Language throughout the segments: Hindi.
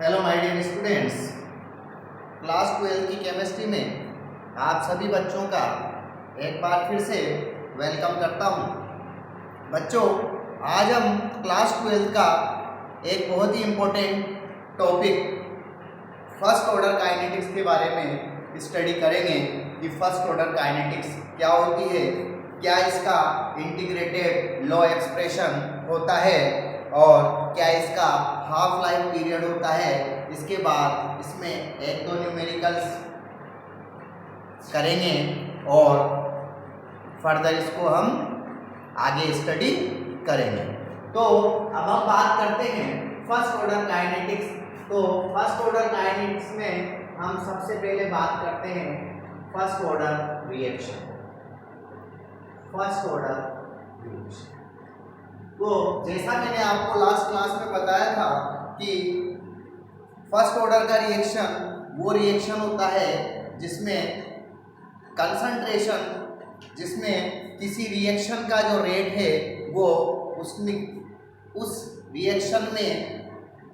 Hello my dear students, class 12 की केमिस्ट्री में आप सभी बच्चों का एक बार फिर से वेलकम करता हूं। बच्चों, आज हम क्लास 12 का एक बहुत ही important topic first order kinetics के बारे में स्टडी करेंगे कि फर्स्ट ऑर्डर काइनेटिक्स क्या होती है, क्या इसका इंटीग्रेटेड लॉ एक्सप्रेशन होता है और क्या इसका हाफ लाइफ पीरियड होता है। इसके बाद इसमें एक दो न्यूमेरिकल्स करेंगे और फर्दर इसको हम आगे स्टडी करेंगे। तो अब हम बात करते हैं फर्स्ट ऑर्डर काइनेटिक्स। तो फर्स्ट ऑर्डर काइनेटिक्स में हम सबसे पहले बात करते हैं first order reaction. First order reaction, तो जैसा मैंने आपको लास्ट क्लास में बताया था कि फर्स्ट ऑर्डर का रिएक्शन वो रिएक्शन होता है जिसमें कंसंट्रेशन, जिसमें किसी रिएक्शन का जो रेट है वो उस रिएक्शन में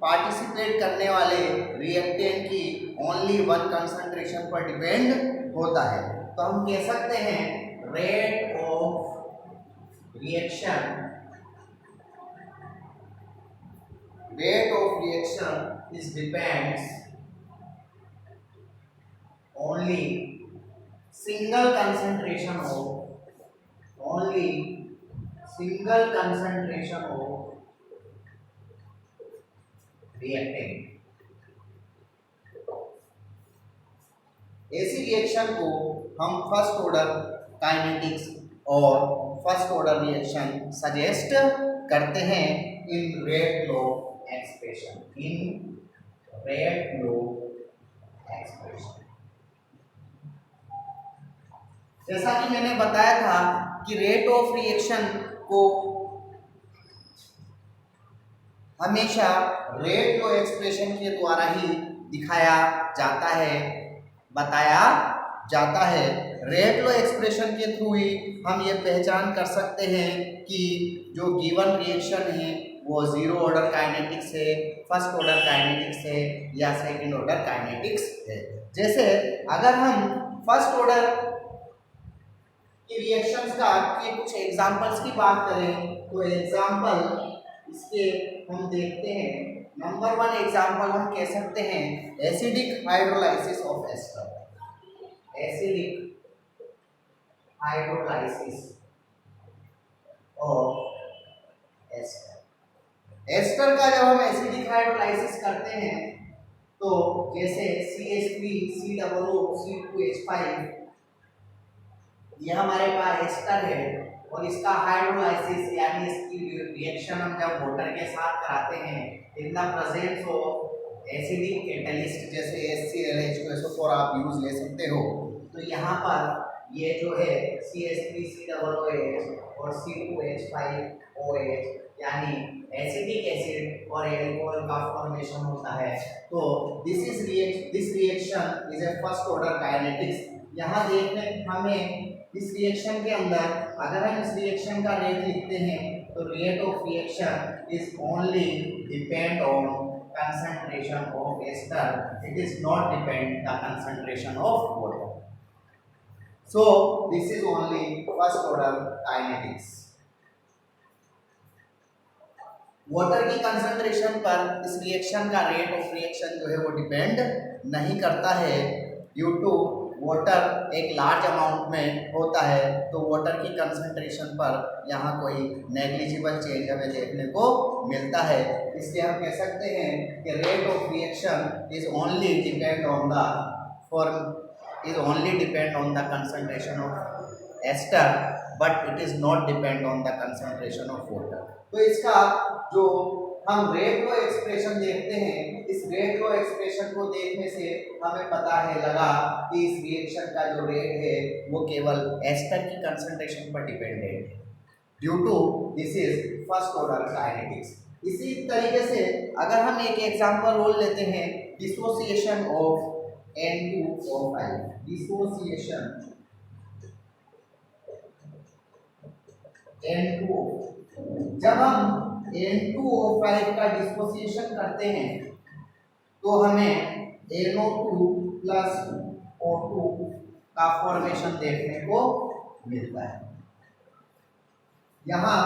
पार्टिसिपेट करने वाले रिएक्टेंट की ओनली वन कंसंट्रेशन पर डिपेंड होता है। तो हम कह सकते हैं rate of reaction, rate of reaction is depends only single concentration of reactant। ऐसी रिएक्शन को हम फर्स्ट ऑर्डर काइनेटिक्स और फर्स्ट ऑर्डर रिएक्शन सजेस्ट करते हैं इन रेट लॉ एक्सप्रेशन। जैसा कि मैंने बताया था कि रेट ऑफ रिएक्शन को हमेशा रेट लॉ एक्सप्रेशन के द्वारा ही दिखाया जाता है, बताया जाता है। रेट लॉ एक्सप्रेशन के थ्रू ही हम ये पहचान कर सकते हैं कि जो गिवन रिएक्शन है वो जीरो ऑर्डर काइनेटिक्स है, फर्स्ट ऑर्डर काइनेटिक्स है या सेकंड ऑर्डर काइनेटिक्स है। जैसे अगर हम फर्स्ट ऑर्डर की रिएक्शंस का के कुछ एग्जांपल्स की बात करें तो एग्जांपल इसके हम देखते हैं। नंबर 1 एग्जांपल हम कह सकते हैं acidic hydrolysis of ester. Acidic hydrolysis of ester. Ester का जब हम एसिडिक हाइड्रोलाइसिस करते हैं तो जैसे CH3 COO C2H5, ये हमारे पास एस्टर है और इसका हाइड्रोलाइसिस यानी इसकी रिएक्शन हम जब वाटर के साथ कराते हैं in the presence of acidic catalyst जैसे HCl H2SO4 आप यूज ले सकते हो। तो यहाँ पर ये जो है CH3 COOH और C2H5OH यानी एसिडिक एसिड और एल्कोहल का फॉर्मेशन होता है। तो this reaction is a first order kinetics. यहाँ देखने हमें इस रिएक्शन के अंदर अगर हम इस रिएक्शन का रेट लिखते हैं तो rate of reaction is only depend on concentration of ester, it is not depend the concentration of water. So this is only first order kinetics. Water की कंसंट्रेशन पर इस रिएक्शन का रेट ऑफ रिएक्शन जो है वो डिपेंड नहीं करता है, ड्यू टू वाटर एक लार्ज अमाउंट में होता है तो वाटर की कंसंट्रेशन पर यहाँ कोई नेग्लिजिबल चेंज हमें देखने को मिलता है। इसलिए हम कह सकते हैं कि rate of reaction is only depend on the concentration of ester but it is not depend on the concentration of water. तो इसका जो हम रेट लॉ एक्सप्रेशन देखते हैं, इस रेट लॉ एक्सप्रेशन को देखने से हमें पता है लगा कि इस रिएक्शन का जो रेट है वो केवल एस्टर की कंसंट्रेशन पर डिपेंडेंट है, due to this is first order kinetics. इसी तरीके से अगर हम एक एग्जांपल रोल लेते हैं dissociation of N2O5, dissociation N2O, जब हम N2O5 का डिसोसिएशन करते हैं तो हमें NO2 प्लस O2 का फॉर्मेशन देखने को मिलता है। यहाँ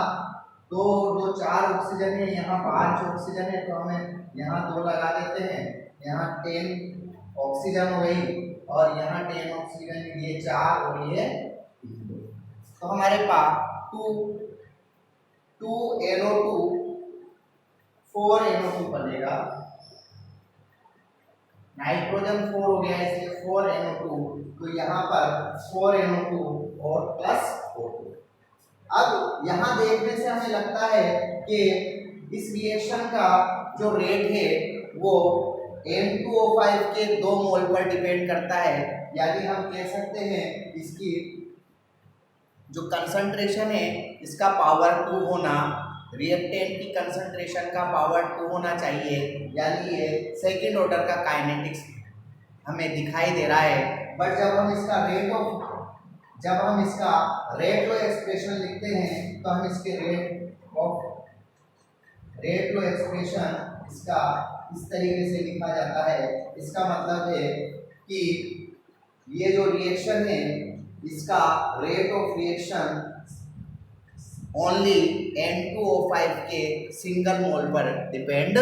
दो दो चार ऑक्सीजन है, यहाँ 5 ऑक्सीजन है, तो हमें यहाँ 2 लगा देते हैं, यहाँ 10 ऑक्सीजन हो गई और यहाँ 10 ऑक्सीजन, ये 4 और ये 3। तो हमारे पास 2 NO2 4 NO2 बनेगा। नाइट्रोजन 4 हो गया इसलिए 4 NO2, तो यहाँ पर 4 NO2 और प्लस O2। अब यहाँ देखने से हमें लगता है कि इस रिएक्शन का जो रेट है वो N2O5 के 2 मोल पर डिपेंड करता है, यानी हम कह सकते हैं इसकी जो कंसंट्रेशन है इसका पावर 2 होना, रिएक्टेंट की कंसंट्रेशन का पावर 2 होना चाहिए, यानी ये सेकेंड ऑर्डर का काइनेटिक्स हमें दिखाई दे रहा है। बट जब हम इसका रेट ऑफ एक्सप्रेशन लिखते हैं तो हम इसके रेट ऑफ एक्सप्रेशन इसका इस तरीके से लिखा जाता है। इसका मतलब है कि ये जो रिएक्शन है इसका rate of reaction only N2O5 के सिंगल मोल पर डिपेंड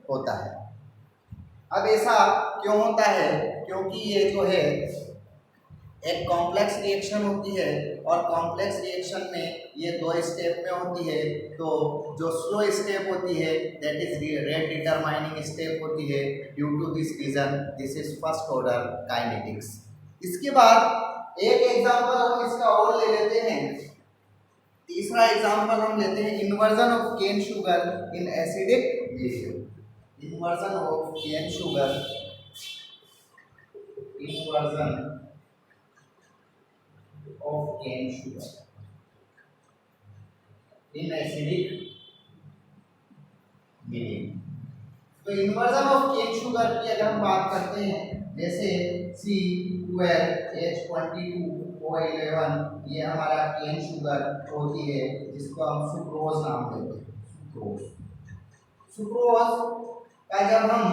होता है। अब ऐसा क्यों होता है? क्योंकि ये जो है एक कॉम्प्लेक्स रिएक्शन होती है और कॉम्प्लेक्स रिएक्शन में ये 2 स्टेप में होती है। तो जो स्लो स्टेप होती है that is rate determining step होती है। Due to this reason this is first order kinetics. इसके बाद एक एग्जांपल हम इसका और ले लेते हैं। तीसरा एग्जांपल हम लेते हैं inversion of cane sugar in acidic medium. Inversion of cane sugar, inversion of cane sugar in acidic medium। तो इन्वर्जन ऑफ केन शुगर की अगर हम बात करते हैं, जैसे C12H22O11 ये हमारा केन शुगर होती है जिसको हम सुक्रोज नाम देते हैं। सुक्रोज का जब हम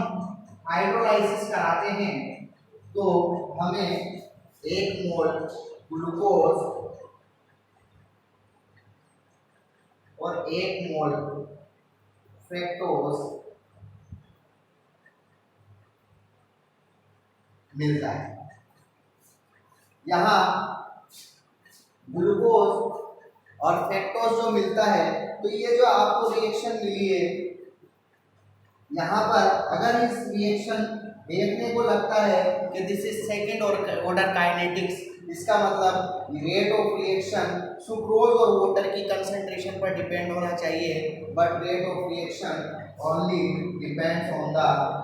हाइड्रोलाइसिस कराते हैं तो हमें 1 मोल ग्लूकोज और 1 मोल फ्रक्टोज मिलता है। यहाँ ग्लूकोज और फ्रक्टोज जो मिलता है, तो ये जो आपको रिएक्शन मिली है, यहाँ पर अगर इस रिएक्शन देखने को लगता है कि this is second order kinetics, इसका मतलब रेट ऑफ रिएक्शन सुक्रोज और वाटर की कंसंट्रेशन पर डिपेंड होना चाहिए, but rate of reaction only depends on the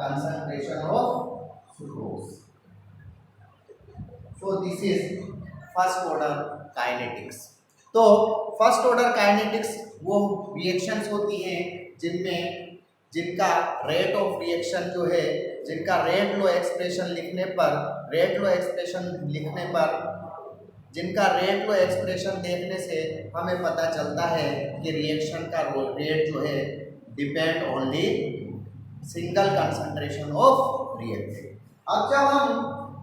concentration of sucrose. So this is first order kinetics. तो फर्स्ट ऑर्डर काइनेटिक्स वो रिएक्शंस होती हैं जिनका रेट ऑफ रिएक्शन जो है, जिनका रेट लो एक्सप्रेशन लिखने पर जिनका रेट लो एक्सप्रेशन देखने से हमें पता चलता है कि रिएक्शन का रेट जो है depend only single concentration of reactant. अब जब हम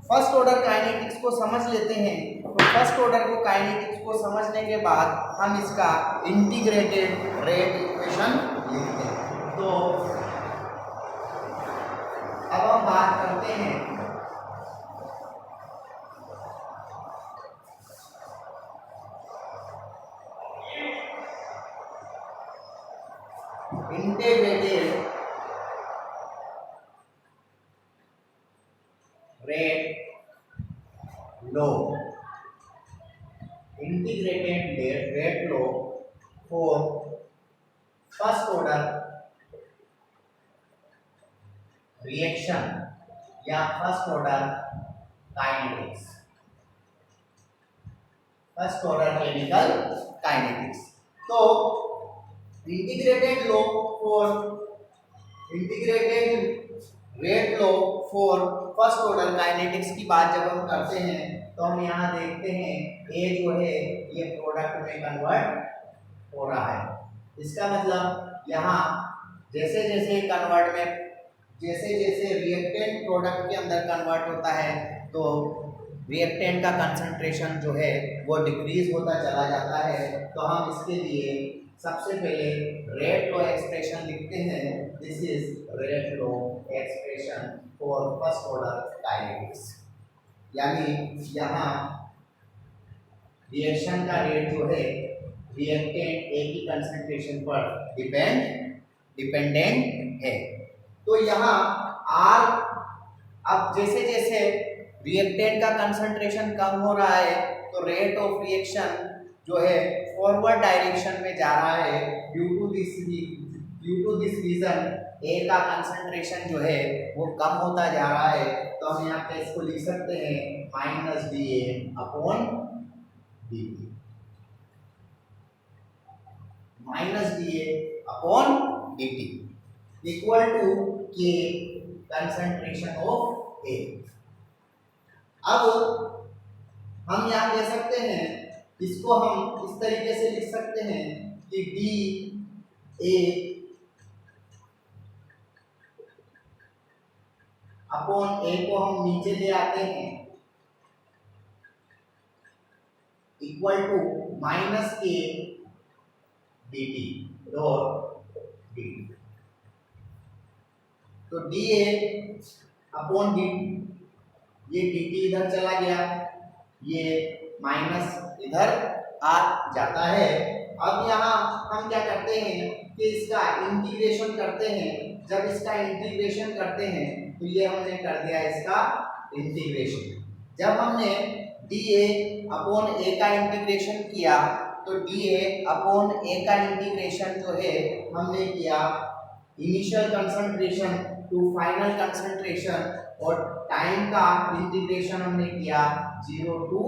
फर्स्ट ऑर्डर काइनेटिक्स को समझ लेते हैं, तो फर्स्ट ऑर्डर को काइनेटिक्स को समझने के बाद हम इसका इंटीग्रेटेड रेट इक्वेशन लिखते हैं। तो अब हम बात करते हैं integrated rate law, integrated rate law for first order reaction या first order kinetics, first order chemical kinetics. तो integrated rate law for first order kinetics की बात जब हम करते हैं तो हम यहाँ देखते हैं ए जो है ये प्रोडक्ट में कन्वर्ट हो रहा है। इसका मतलब यहाँ जैसे जैसे कन्वर्ट में जैसे जैसे रिएक्टेंट प्रोडक्ट के अंदर कन्वर्ट होता है तो रिएक्टेंट का कंसंट्रेशन जो है वो डिक्रीज होता चला जाता है। तो हम इसके लिए सबसे पहले रेट लॉ एक्सप्रेशन लिखते हैं। This is rate law expression for first order kinetics, यानी यहाँ रिएक्शन का रेट जो है रिएक्टेंट ए की कंसंट्रेशन पर डिपेंडेंट है। तो यहाँ आर, अब जैसे जैसे रिएक्टेंट का कंसंट्रेशन कम हो रहा है तो रेट ऑफ रिएक्शन जो है फॉरवर्ड डायरेक्शन में जा रहा है। ड्यू टू दिस रीजन ए का कंसंट्रेशन जो है वो कम होता जा रहा है। तो हम यहाँ पे इसको लिख सकते हैं minus D A upon D T, minus D A upon D T equal to K concentration of A. अब हम यहाँ कह सकते हैं, इसको हम इस तरीके से लिख सकते हैं कि डी ए अपॉन ए को हम नीचे ले आते हैं इक्वल टू माइनस के D T dot D T. तो डी ए अपॉन डी, ये डी टी इधर चला गया, ये माइनस इधर आ जाता है। अब यहाँ हम क्या करते हैं कि इसका इंटीग्रेशन करते हैं। जब इसका इंटीग्रेशन करते हैं तो ये हमने कर दिया इसका इंटीग्रेशन। जब हमने डी ए अपॉन ए का इंटीग्रेशन किया तो डी ए अपॉन ए का इंटीग्रेशन जो है हमने किया initial concentration to final concentration, और टाइम का इंटीग्रेशन हमने किया 0 टू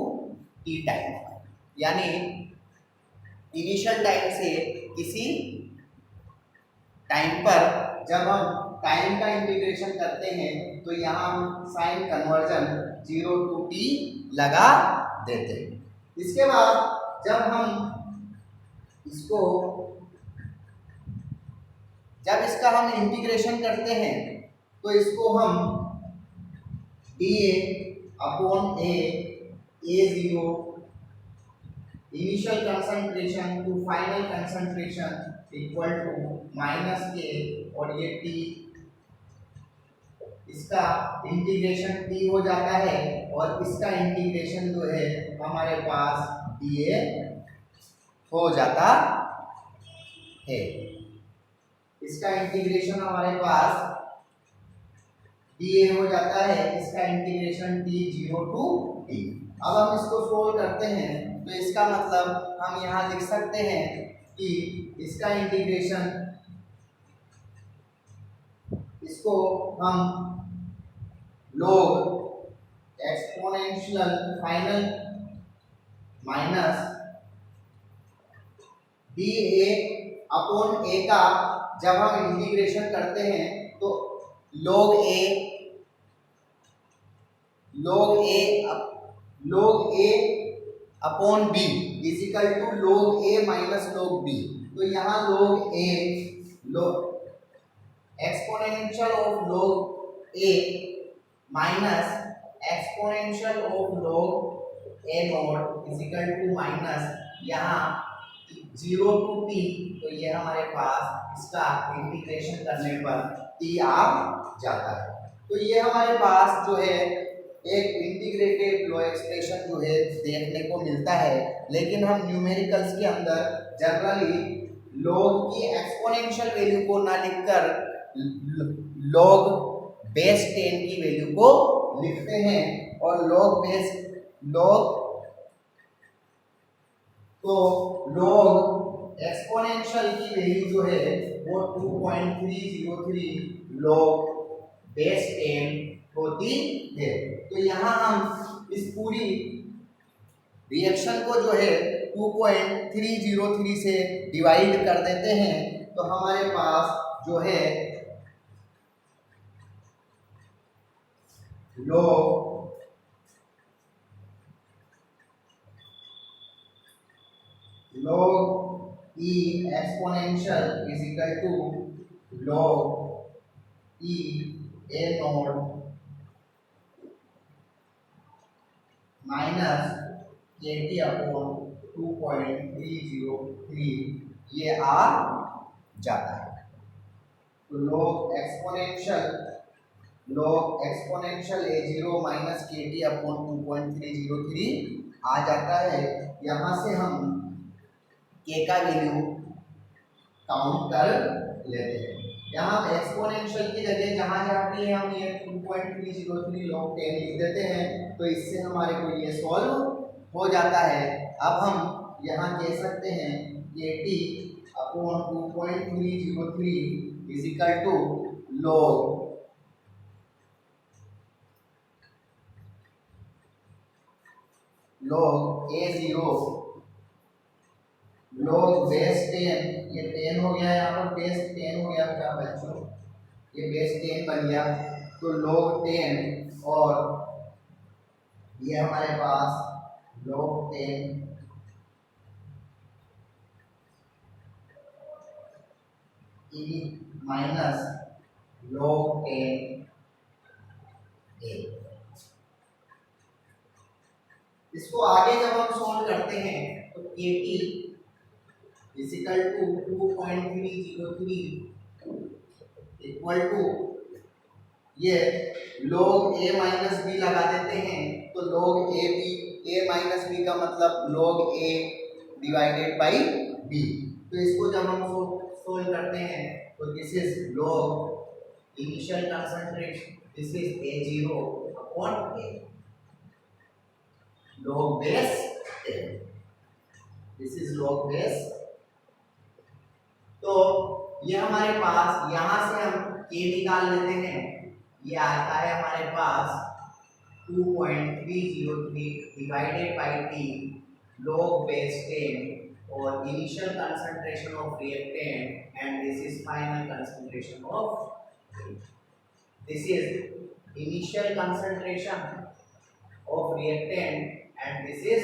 टी टाइम, यानी इनिशियल टाइम से किसी टाइम पर जब हम टाइम का इंटीग्रेशन करते हैं तो यहाँ हम साइन कन्वर्जन 0 टू टी लगा देते हैं। इसके बाद जब हम इसको, जब इसका हम इंटीग्रेशन करते हैं तो इसको हम D A upon A zero initial concentration to final concentration equal to minus K, और ये टी, इसका इंटीग्रेशन टी हो जाता है और इसका इंटीग्रेशन जो है हमारे पास डी ए हो जाता है। इसका इंटीग्रेशन हमारे पास डी ए हो जाता है, इसका इंटीग्रेशन टी 0 टू टी। अब हम इसको सोल्व करते हैं तो इसका मतलब हम यहाँ लिख सकते हैं कि इसका इंटीग्रेशन, इसको हम log exponential final minus D A upon A का जब हम इंटीग्रेशन करते हैं तो log a upon B is equal to log a minus log b। तो यहाँ log a exponential of log a minus exponential of log a not is equal to minus यहाँ 0 टू t। तो ये हमारे पास इसका इंटीग्रेशन करने पर t आ जाता है। तो ये हमारे पास जो है एक इंटीग्रेटेड लॉ एक्सप्रेशन जो है देखने को मिलता है। लेकिन हम न्यूमेरिकल्स के अंदर जनरली log की एक्सपोनेंशियल वैल्यू को ना लिखकर log बेस 10 की वैल्यू को लिखते हैं, और log एक्सपोनेंशियल की वैल्यू जो है वो 2.303 log बेस 10 होती है। तो यहाँ हम इस पूरी रिएक्शन को जो है 2.303 से डिवाइड कर देते हैं तो हमारे पास जो है log e exponential is equal to log e A naught minus K T upon 2.303 ये आ जाता है। तो log exponential A zero minus K T upon 2.303 आ जाता है। यहाँ से हम के का वैल्यू काउंट कर लेते हैं। यहाँ एक्सपोनेंशियल की जगह जहाँ जाती है हम ये 2.303 log 10 लिख देते हैं, तो इससे हमारे को ये सॉल्व हो जाता है। अब हम यहाँ कह सकते हैं कि T upon 2.303 is equal to log A zero log base 10, ये 10 हो गया, यहाँ पर बेस 10 हो गया क्या बच्चों, ये बेस 10 बन गया। तो log 10 और ये हमारे पास log 10 e minus log 10 a. इसको आगे जब हम सॉल्व करते हैं तो k t equal to 2.303 equal to ये log a माइनस बी लगा देते हैं, तो log a माइनस बी का मतलब log a divided by b। तो इसको जब हम सोल्व करते हैं तो this is log initial concentration, this is a0 upon a log base 10, this is log base. तो ये हमारे पास यहाँ से हम k निकाल लेते हैं, ये आता है हमारे पास 2.303 divided by T log base 10 और initial concentration of reactant and this is final concentration of, this is initial concentration of reactant and this is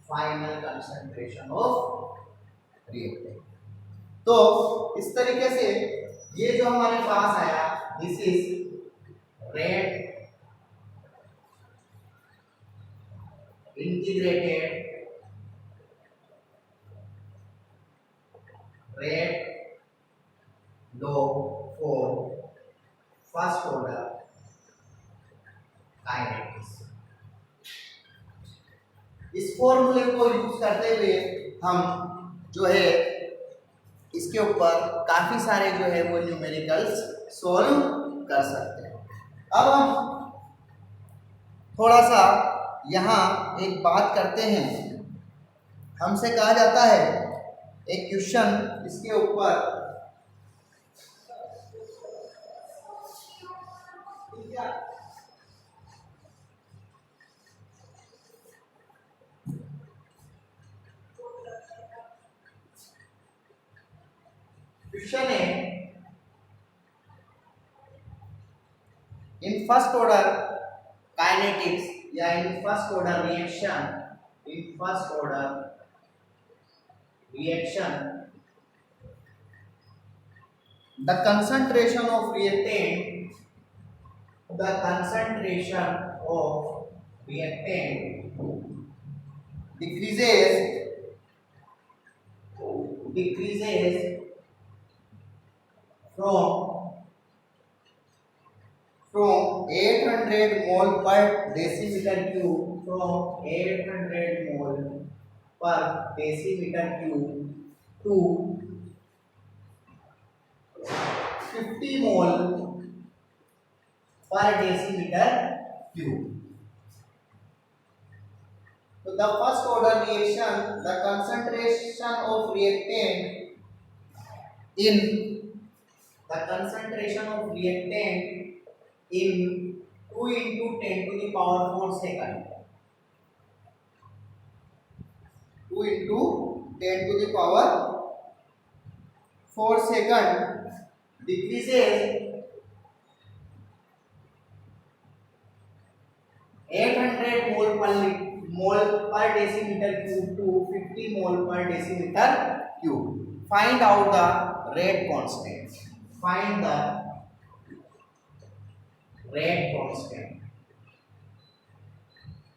final concentration of reactant. तो इस तरीके से ये जो हमारे पास आया, this is rate integrated rate law for first order kinetics. इस फॉर्मूले को यूज करते हुए हम जो है इसके ऊपर काफी सारे जो है वो न्यूमेरिकल्स सॉल्व कर सकते हैं। अब हम थोड़ा सा यहाँ एक बात करते हैं, हमसे कहा जाता है एक क्वेश्चन इसके ऊपर क्वेश्चन है इन फर्स्ट ऑर्डर काइनेटिक्स या in first order reaction, in first order reaction the concentration of reactant decreases from 800 mol per decimeter cube, from 800 mol per decimeter cube to 50 mol per decimeter cube. So the first order reaction, the concentration of reactant in 2 into 10 to the power 4 second, 2 into 10 to the power 4 second decreases 800 mol per decimeter cube to 50 mol per decimeter cube. Find out the rate constant. Find the rate constant.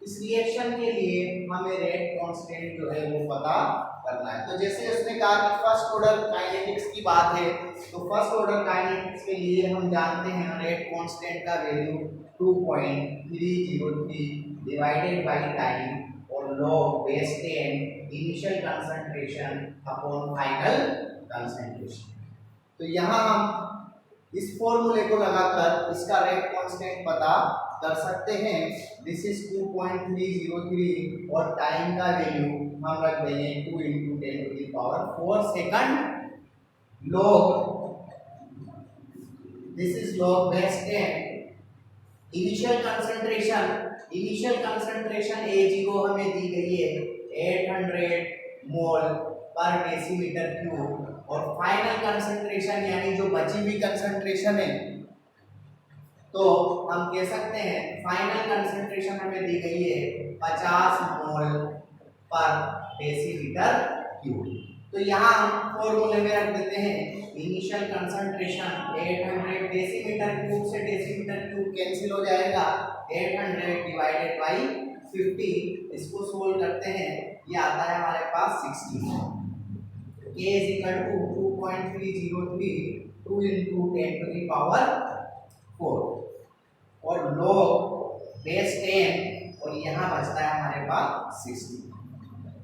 इस रिएक्शन के लिए हमें रेट कांस्टेंट जो है वो पता करना है। तो जैसे उसने कहा कि फर्स्ट ऑर्डर काइनेटिक्स की बात है, तो फर्स्ट ऑर्डर काइनेटिक्स के लिए हम जानते हैं रेट कांस्टेंट का वैल्यू 2.303 डिवाइडेड बाय टाइम और log base 10 initial concentration upon final concentration. तो यहाँ हम इस फॉर्मूले को लगाकर इसका रेट कांस्टेंट पता कर सकते हैं। दिस इज 2.303 और टाइम का वैल्यू हम रख देंगे 2 × 10⁴ second log, this is log base 10 initial concentration A0 हमें दी गई है 800 मोल पर डेसीमीटर क्यूब और फाइनल कंसंट्रेशन यानी जो बची हुई कंसंट्रेशन है, तो हम कह सकते हैं फाइनल कंसंट्रेशन हमें दी गई है 50 मोल पर डेसीमीटर क्यूब। तो यहाँ हम फॉर्मूले में रख देते हैं इनिशियल कंसंट्रेशन 800 डेसीमीटर क्यूब से डेसीमीटर क्यूब कैंसिल हो जाएगा 800 डिवाइडेड बाय 50। इसको सोल्व करते हैं, ये आता है हमारे पास 60। K is equal to 2.303 2 × 10⁴ और log base 10 और यहाँ बचता है हमारे पास 60।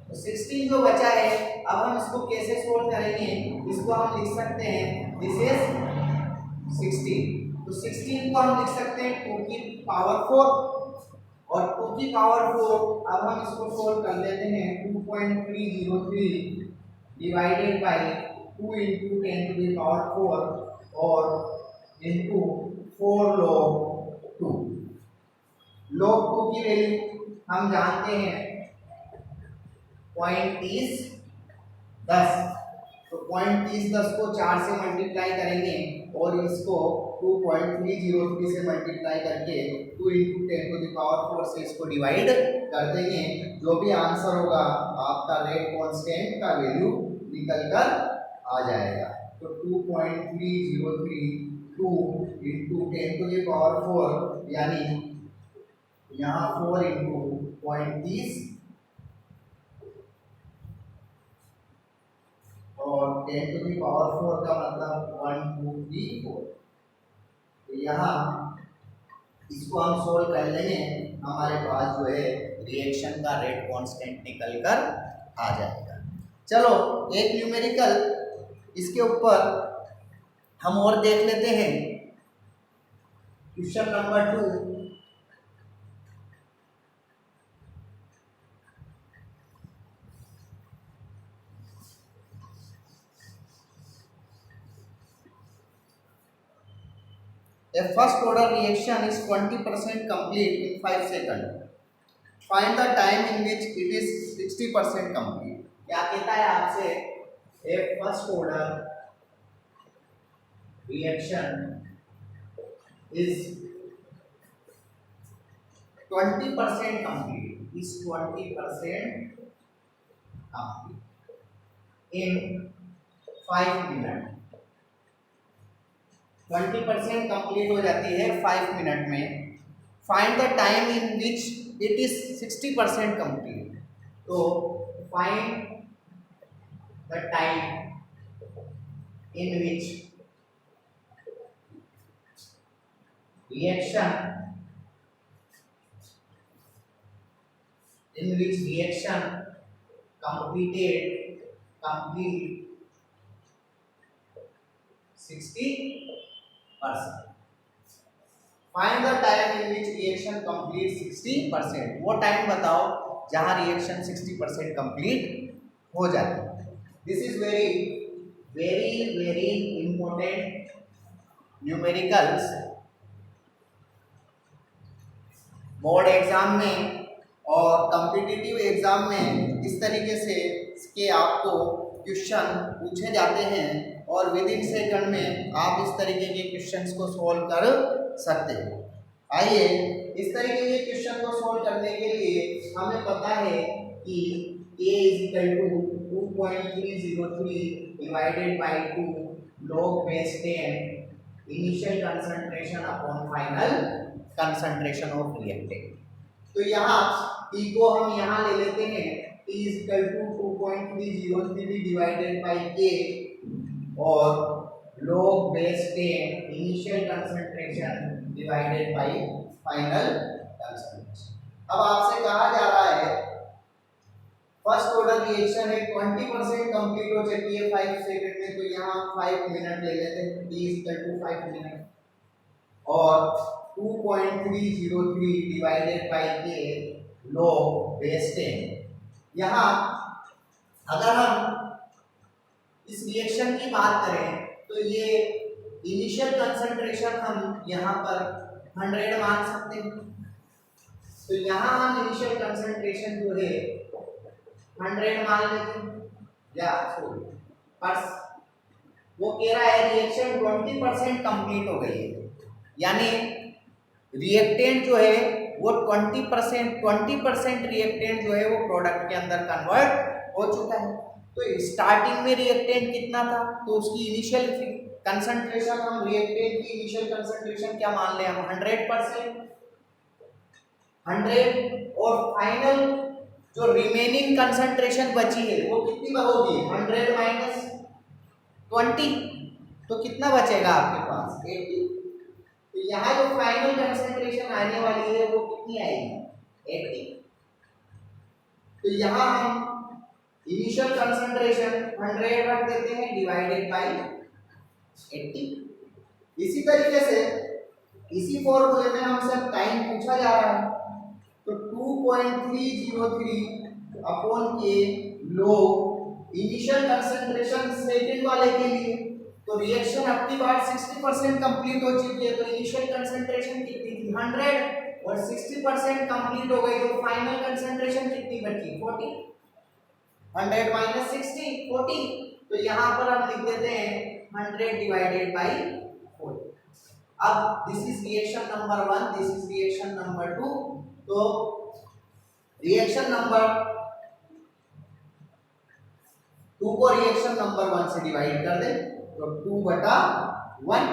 तो 16 जो बचा है, अब हम इसको कैसे सोल्व करेंगे, इसको हम लिख सकते हैं दिस इज 16। तो 16 को हम लिख सकते हैं 2 की पावर 4 और 2 की पावर 4 अब हम इसको सोल्व कर लेते हैं 2.303 डिवाइडेड बाय 2 × 10⁴ और इनटू 4 log 2। log 2 की वैल्यू हम जानते हैं 0.30 10, तो 0.30 10 को 4 से मल्टीप्लाई करेंगे और इसको 2.303 से मल्टीप्लाई करके 2 × 10⁴ से इसको डिवाइड कर देंगे। जो भी आंसर होगा आपका रेट कांस्टेंट का वैल्यू निकल कर आ जाएगा। तो 2.303 2 × 10⁴ यानी यहाँ 4 × 0.30 और 10⁴ का मतलब 1 2 3 4। तो यहाँ इसको हम सोल्व कर लेंगे, हमारे पास जो है रिएक्शन का रेट कांस्टेंट निकल कर आ जाएगा। चलो एक न्यूमेरिकल इसके ऊपर हम और देख लेते हैं। Question number 2, a first order reaction is 20% complete in 5 seconds. Find the time in which it is 60% complete. क्या कहता है आपसे, a first order reaction is 20% complete, is 20% complete in 5 minutes। 20% complete हो जाती है 5 मिनट में। Find the time in which it is 60% complete. तो find the time in which reaction complete 60%। Find the time in which reaction complete 60%। वो टाइम बताओ जहां रिएक्शन 60% कंप्लीट हो जाती है। This is very very very important numericals. Board exam में और कॉम्पिटिटिव एग्जाम में इस तरीके से के आपको क्वेश्चन पूछे जाते हैं और विद इन सेकंड में आप इस तरीके के क्वेश्चंस को सॉल्व कर सकते हैं। आइए इस तरीके के क्वेश्चन को सॉल्व करने के लिए हमें पता है कि K = 2.303 divided by 2 log base 10 initial concentration upon final concentration of reactant. तो यहाँ T को हम यहाँ ले लेते हैं T is equal to 2.303 divided by K और log base 10 initial concentration divided by final concentration. अब आपसे कहा जा रहा है फर्स्ट ऑर्डर रिएक्शन है 20% कंप्लीट हो चुकी है 5 सेकंड में, तो यहाँ 5 मिनट ले लेते हैं T is equal to 5 minute और 2.303 divided by K log base 10। यहाँ अगर हम इस रिएक्शन की बात करें तो ये इनिशियल कंसंट्रेशन हम यहाँ पर 100 मान सकते हैं। तो यहाँ हम इनिशियल कंसंट्रेशन जो है 100 मान लेते हैं या पर वो कह रहा है रिएक्शन 20% कंप्लीट हो गई है, यानी रिएक्टेंट जो है वो 20% रिएक्टेंट जो है वो प्रोडक्ट के अंदर कन्वर्ट हो चुका है। तो स्टार्टिंग में रिएक्टेंट कितना था, तो उसकी इनिशियल कंसंट्रेशन हम रिएक्टेंट की इनिशियल कंसंट्रेशन क्या मान लें हम 100%, 100 और फाइनल जो रिमेनिंग कंसंट्रेशन बची है वो कितनी होगी 100 माइनस 20, तो कितना बचेगा आपके पास 80। तो यहाँ जो फाइनल कंसंट्रेशन आने वाली है वो कितनी आएगी 80। तो यहाँ हम इनिशियल कंसंट्रेशन 100 रख देते हैं डिवाइडेड बाय 80। इसी तरीके से इसी फॉर्मूले में हमसे टाइम पूछा जा रहा है, तो 2.303 अपॉन के log इनिशियल कंसंट्रेशन सेकंड वाले के लिए, तो रिएक्शन अपनी बार 60% कंप्लीट हो चुकी है, तो इनिशियल कंसंट्रेशन कितनी थी 100 और 60% कंप्लीट हो गई, तो फाइनल कंसंट्रेशन कितनी बची 40, 100 माइनस 60 40। तो यहाँ पर हम लिख देते हैं 100 डिवाइडेड बाई 40। अब this is reaction number 1, this is reaction number 2। तो रिएक्शन नंबर 2 को रिएक्शन नंबर 1 से डिवाइड कर दें तो 2/1।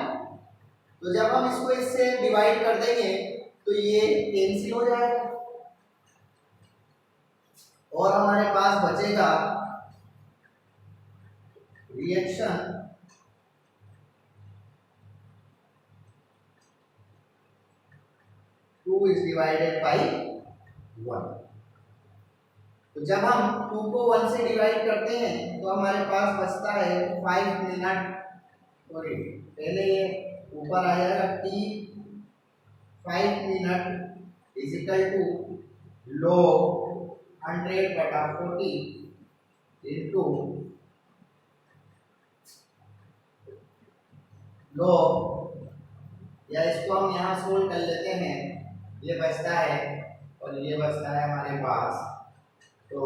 तो जब हम इसको इससे डिवाइड कर देंगे तो ये कैंसिल हो जाएगा और हमारे पास बचेगा reaction two is divided by 1। तो जब हम 2 को 1 से डिवाइड करते हैं तो हमारे पास बचता है 5 मिनट, सॉरी पहले ये ऊपर आ जाएगा t 5 minute is equal to log 100/40 into log, या इसको हम यहाँ सोल्व कर लेते हैं, ये बचता है और ये बचता है हमारे पास, तो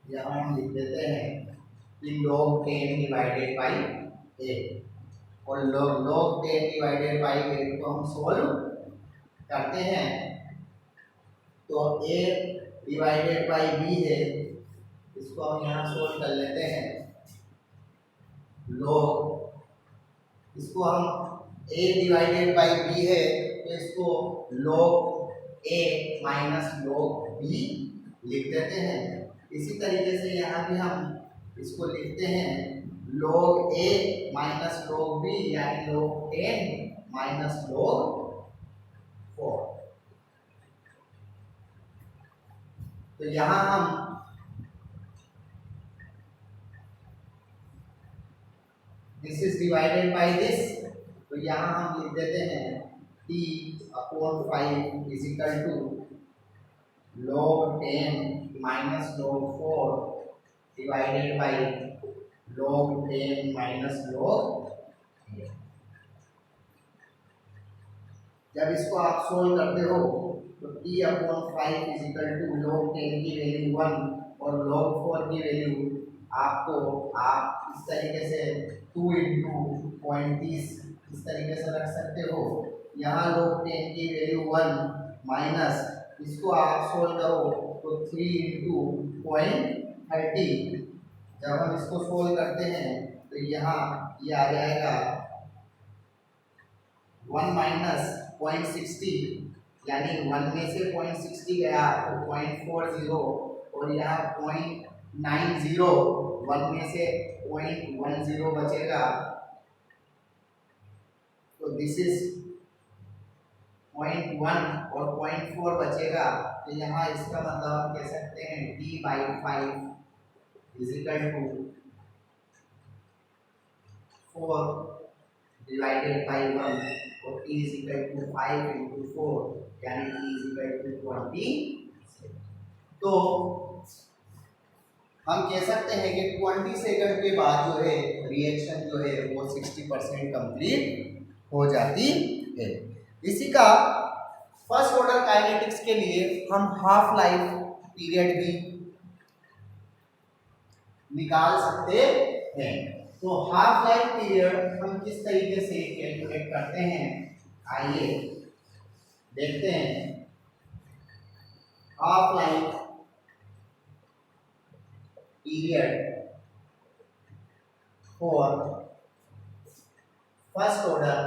यहाँ हम लिख देते हैं कि log 10 डिवाइडेड बाई 8 और log 10 डिवाइडेड बाई 8 को हम सोल्व करते हैं तो a डिवाइडेड बाई b है, इसको हम यहाँ सोल्व कर लेते हैं log, इसको हम a डिवाइडेड बाई b है तो इसको log a minus log b लिख देते हैं। इसी तरीके से यहाँ भी हम इसको लिखते हैं log a minus log b, यानी log 10 माइनस log 4। तो यहाँ हम this is divided by this, तो यहाँ हम लिख देते हैं t/5 is equal to log 10 minus log 4 divided by log 10 minus log 8। जब इसको आप सोल्व करते हो तो t/5 is equal to log 10 की वैल्यू 1 और log 4 की वैल्यू आपको आप इस तरीके से 2 इंटू 0.30 इस तरीके से रख सकते हो। यहाँ log 10 की वैल्यू 1 माइनस इसको आप सोल्व करो तो 3 इंटू 0.30, जब हम इसको सोल्व करते हैं तो यहाँ ये आ जाएगा 1 माइनस 0.60 यानी 1 में से 0.60 गया तो 0.40 और यहाँ 0.90 1 में से 0.10 बचेगा तो दिस इज 0.1 और 0.4 बचेगा तो यहाँ इसका मतलब हम कह सकते हैं d/5 is equal to 4 divided by 1 और t is equal to 5 into 4 यानी t इज इक्वल टू 20। तो हम कह सकते हैं कि 20 सेकंड के बाद जो है रिएक्शन जो है वो 60% कंप्लीट हो जाती है। इसी का फर्स्ट ऑर्डर काइनेटिक्स के लिए हम हाफ लाइफ पीरियड भी निकाल सकते हैं। तो हाफ लाइफ पीरियड हम किस तरीके से कैलकुलेट करते हैं आइए देखते हैं। Half life period for first order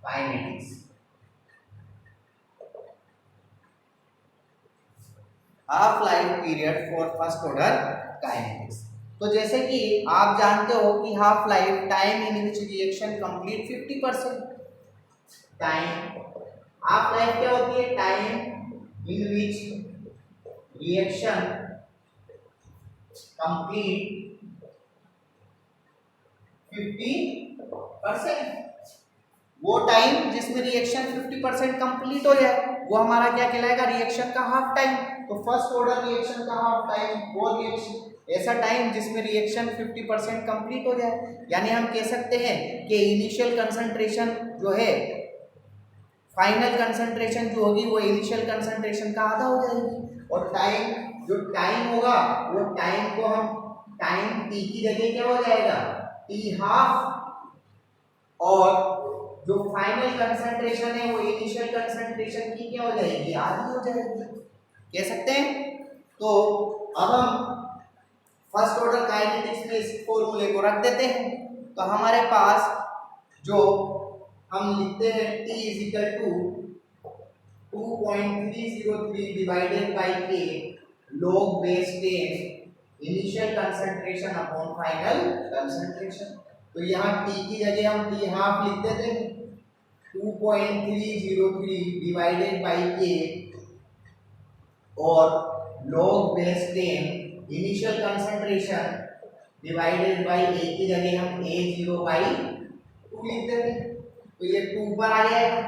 kinetics. Half life period for first order kinetics. तो जैसे कि आप जानते हो कि half life time in which reaction complete 50%। Time half life क्या होती है? Time in which reaction complete 50%। वो टाइम जिसमें रिएक्शन 50% कंप्लीट हो जाए वो हमारा क्या कहलाएगा? रिएक्शन का हाफ टाइम। तो फर्स्ट ऑर्डर रिएक्शन का हाफ टाइम वो रिएक्शन ऐसा टाइम जिसमें रिएक्शन 50% कंप्लीट हो जाए। यानी हम कह सकते हैं कि इनिशियल कंसंट्रेशन जो है फाइनल कंसंट्रेशन जो होगी वो इनिशियल कंसंट्रेशन का आधा हो जाएगी और टाइम जो टाइम होगा वो टाइम को हम टाइम टी की जगह क्या हो जाएगा? टी हाफ और जो फाइनल कंसंट्रेशन है वो इनिशियल कंसंट्रेशन की क्या हो जाएगी? आधी हो जाएगी, कह सकते हैं। तो अब हम फर्स्ट ऑर्डर काइनेटिक्स में इस फॉर्मूले को रख देते हैं। तो हमारे पास जो हम लिखते हैं T is equal to 2.303 divided by k log base 10 initial concentration upon final concentration. तो यहाँ T की जगह हम T हाफ लिख देते हैं 2.303 डिवाइडेड बाई के और log base 10 initial concentration divided by A की जगह हम A0 बाई 2 लिख देते हैं। तो ये 2 पर आ जाएगा,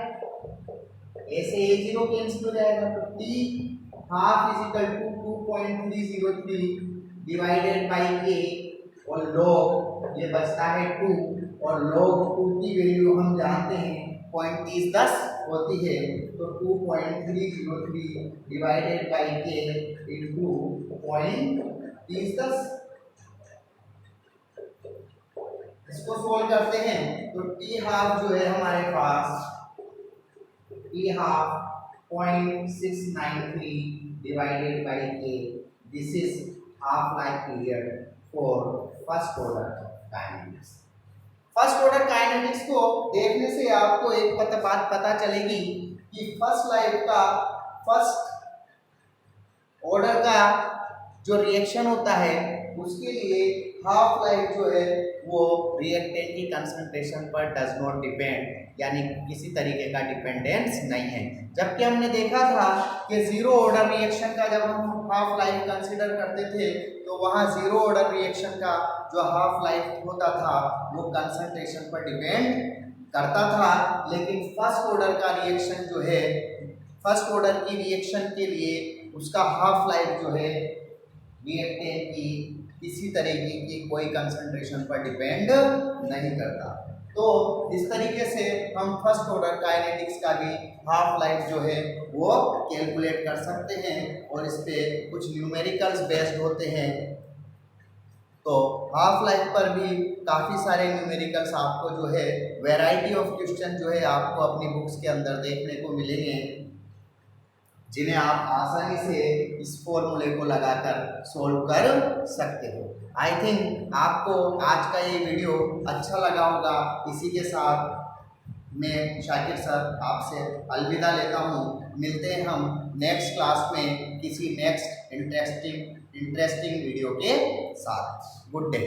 ऐसे A0 कैंसिल हो जाएगा। तो T half is equal to 2.303 divided by A और log ये बचता है 2 और log 2 की वैल्यू हम जानते हैं 0.30 होती है। तो 2.303 डिवाइडेड बाई के इंटू 0.30। इसको सोल्व करते हैं तो टी हाफ जो है हमारे पास टी हाफ 0.693 डिवाइडेड बाई के this is half life period for first order kinetics. First order kinetics को देखने से आपको एक बात पता चलेगी कि फर्स्ट लाइफ का फर्स्ट ऑर्डर का जो रिएक्शन होता है उसके लिए हाफ लाइफ जो है वो रिएक्टेंट की कंसंट्रेशन पर डज नॉट डिपेंड, यानी किसी तरीके का डिपेंडेंस नहीं है। जबकि हमने देखा था कि जीरो ऑर्डर रिएक्शन का जब हम हाफ लाइफ कंसीडर करते थे तो वहाँ जीरो ऑर्डर रिएक्शन का जो हाफ लाइफ होता था वो कंसंट्रेशन पर डिपेंड करता था। लेकिन फर्स्ट ऑर्डर का रिएक्शन जो है फर्स्ट ऑर्डर की रिएक्शन के लिए उसका हाफ लाइफ जो है रिएक्टेंट की किसी तरीके की कोई कंसंट्रेशन पर डिपेंड नहीं करता। तो इस तरीके से हम फर्स्ट ऑर्डर काइनेटिक्स का भी हाफ लाइफ जो है वो कैलकुलेट कर सकते हैं और इस पे कुछ न्यूमेरिकल्स बेस्ड होते हैं। तो हाफ लाइफ पर भी काफ़ी सारे न्यूमेरिकल्स आपको जो है वैरायटी ऑफ क्वेश्चन जो है आपको अपनी बुक्स के अंदर देखने को मिलेंगे जिन्हें आप आसानी से इस फॉर्मूले को लगाकर सॉल्व कर सकते हो। आई थिंक आपको आज का ये वीडियो अच्छा लगा होगा। इसी के साथ मैं शाकिर सर आपसे अलविदा लेता हूँ। मिलते हैं हम नेक्स्ट क्लास में किसी नेक्स्ट इंटरेस्टिंग वीडियो के साथ। Good day.